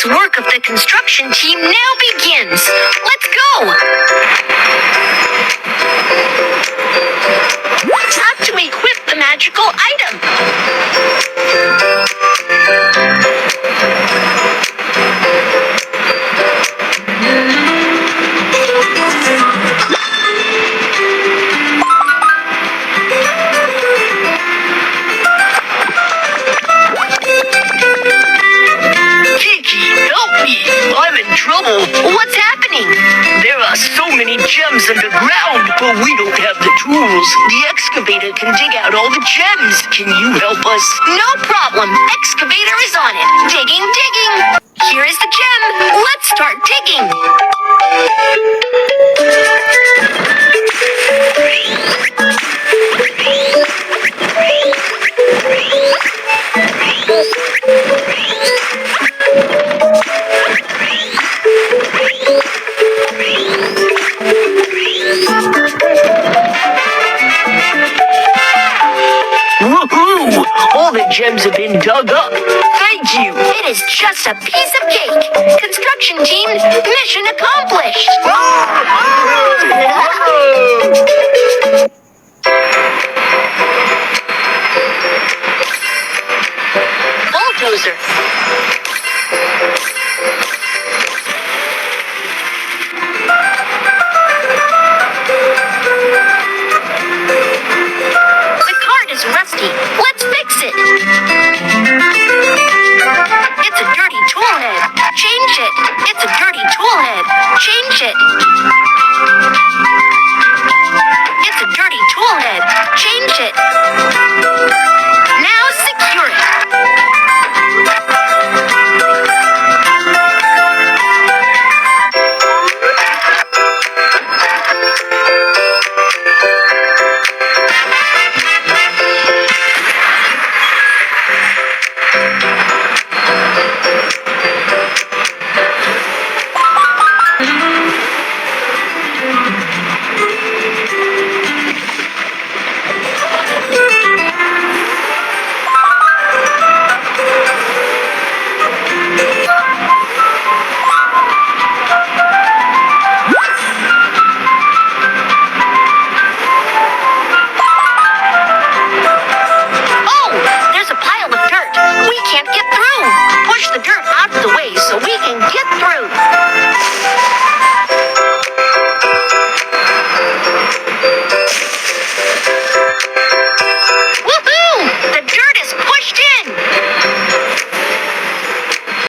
tedious work of the construction team now begins. Let's go! Time to equip the magical item. I'm in trouble. What's happening? There are so many gems underground, but we don't have the tools. The excavator can dig out all the gems. Can you help us? No problem. Excavator is on it. Digging, digging. Here is the gem. Let's start digging. Woohoo! All the gems have been dug up. Thank you. It is just a piece of cake. Construction team, mission accomplished. Bulldozer.